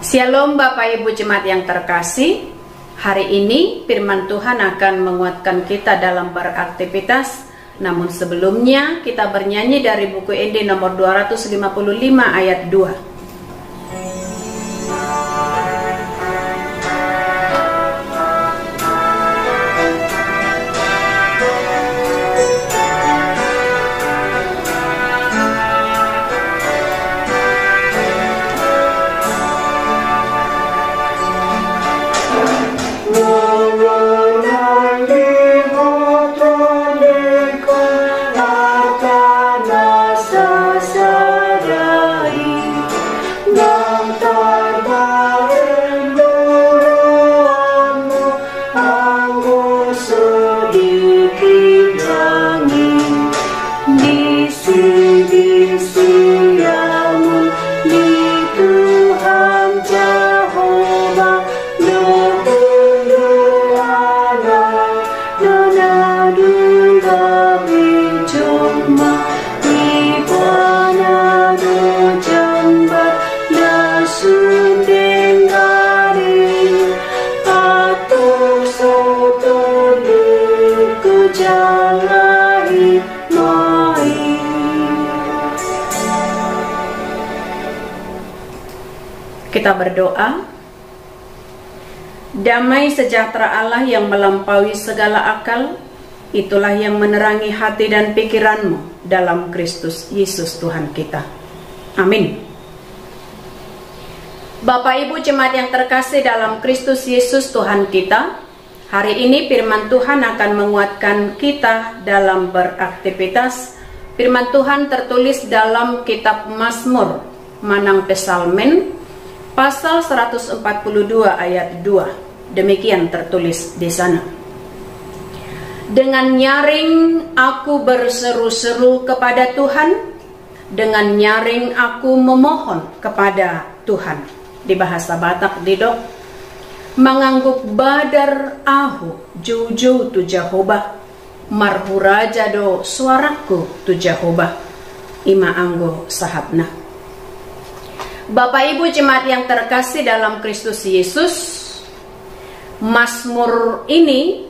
Shalom Bapak Ibu Jemaat yang terkasih. Hari ini firman Tuhan akan menguatkan kita dalam beraktivitas. Namun sebelumnya kita bernyanyi dari buku ND nomor 255 ayat 2. Kita berdoa. Damai sejahtera Allah yang melampaui segala akal, itulah yang menerangi hati dan pikiranmu dalam Kristus Yesus Tuhan kita. Amin. Bapak Ibu Jemaat yang terkasih dalam Kristus Yesus Tuhan kita, hari ini firman Tuhan akan menguatkan kita dalam beraktivitas. Firman Tuhan tertulis dalam kitab Mazmur Manang Pesalmen pasal 142 ayat 2. Demikian tertulis di sana. Dengan nyaring aku berseru-seru kepada Tuhan, dengan nyaring aku memohon kepada Tuhan. Di bahasa Batak didok, mengangguk badar ahu juju tu Jehovah, marhuraja do suaraku tu Jehovah, ima anggo sahabna. Bapak Ibu Jemaat yang terkasih dalam Kristus Yesus, Mazmur ini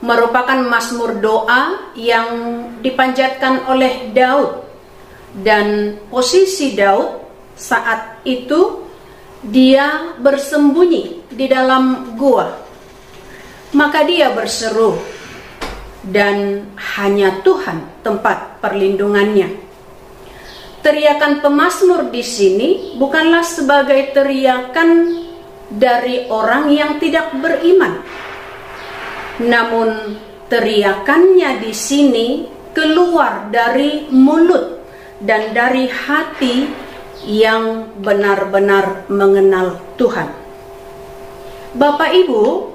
merupakan mazmur doa yang dipanjatkan oleh Daud. Dan posisi Daud saat itu dia bersembunyi di dalam gua. Maka dia berseru, dan hanya Tuhan tempat perlindungannya. Teriakan pemazmur di sini bukanlah sebagai teriakan dari orang yang tidak beriman. Namun teriakannya di sini keluar dari mulut dan dari hati yang benar-benar mengenal Tuhan. Bapak Ibu,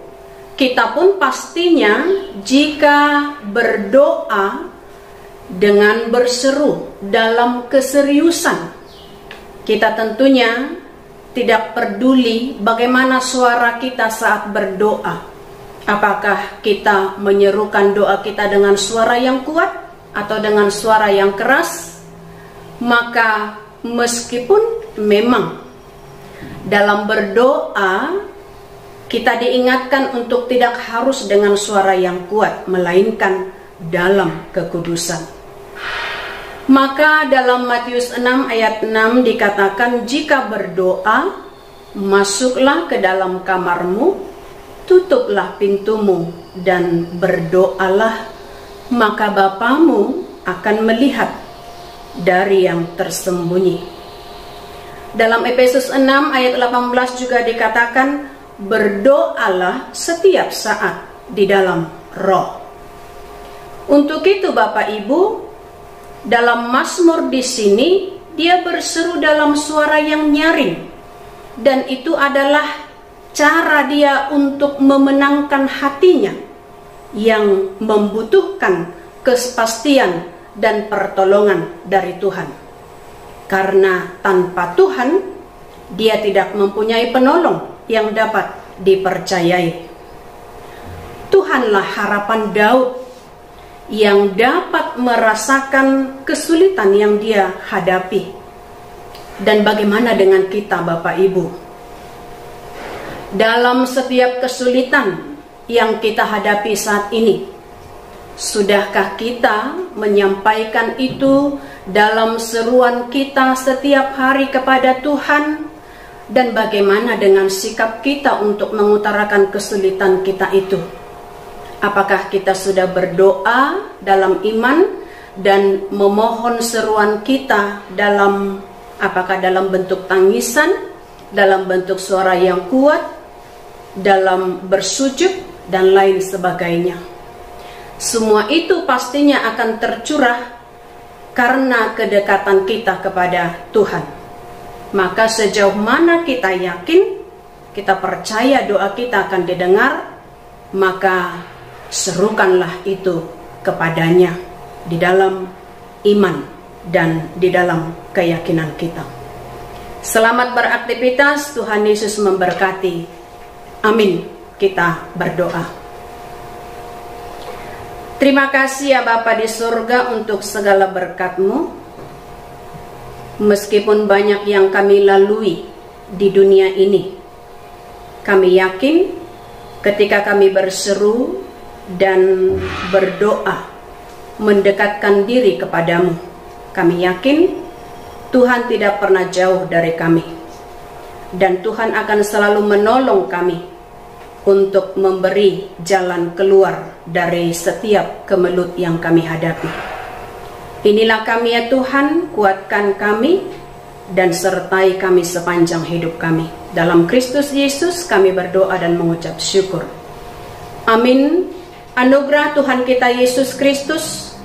kita pun pastinya jika berdoa dengan berseru dalam keseriusan, kita tentunya tidak peduli bagaimana suara kita saat berdoa. Apakah kita menyerukan doa kita dengan suara yang kuat atau dengan suara yang keras? Maka meskipun memang dalam berdoa kita diingatkan untuk tidak harus dengan suara yang kuat, melainkan dalam kekudusan. Maka dalam Matius 6 ayat 6 dikatakan, jika berdoa, masuklah ke dalam kamarmu, tutuplah pintumu, dan berdoalah, maka Bapamu akan melihat dari yang tersembunyi. Dalam Efesus 6 ayat 18 juga dikatakan, berdoalah setiap saat di dalam roh. Untuk itu Bapak Ibu, dalam Mazmur di sini dia berseru dalam suara yang nyaring, dan itu adalah cara dia untuk memenangkan hatinya yang membutuhkan kepastian dan pertolongan dari Tuhan. Karena tanpa Tuhan dia tidak mempunyai penolong yang dapat dipercayai. Tuhanlah harapan Daud yang dapat merasakan kesulitan yang dia hadapi. Dan bagaimana dengan kita Bapak Ibu? dalam setiap kesulitan yang kita hadapi saat ini. Sudahkah kita menyampaikan itu dalam seruan kita setiap hari kepada Tuhan? Dan bagaimana dengan sikap kita untuk mengutarakan kesulitan kita itu? Apakah kita sudah berdoa dalam iman dan memohon seruan kita apakah dalam bentuk tangisan, dalam bentuk suara yang kuat, dalam bersujud, dan lain sebagainya? Semua itu pastinya akan tercurah karena kedekatan kita kepada Tuhan. Maka sejauh mana kita yakin, kita percaya doa kita akan didengar, maka serukanlah itu kepadanya di dalam iman dan di dalam keyakinan kita. Selamat beraktivitas, Tuhan Yesus memberkati. Amin. Kita berdoa. Terima kasih ya Bapa di surga untuk segala berkat-Mu. Meskipun banyak yang kami lalui di dunia ini, kami yakin ketika kami berseru dan berdoa mendekatkan diri kepadamu, kami yakin Tuhan tidak pernah jauh dari kami, dan Tuhan akan selalu menolong kami untuk memberi jalan keluar dari setiap kemelut yang kami hadapi. Inilah kami ya Tuhan, kuatkan kami dan sertai kami sepanjang hidup kami. Dalam Kristus Yesus kami berdoa dan mengucap syukur. Amin. Anugerah Tuhan kita Yesus Kristus,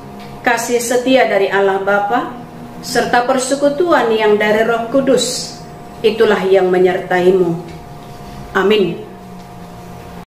kasih setia dari Allah Bapa, serta persekutuan yang dari Roh Kudus, itulah yang menyertaimu. Amin.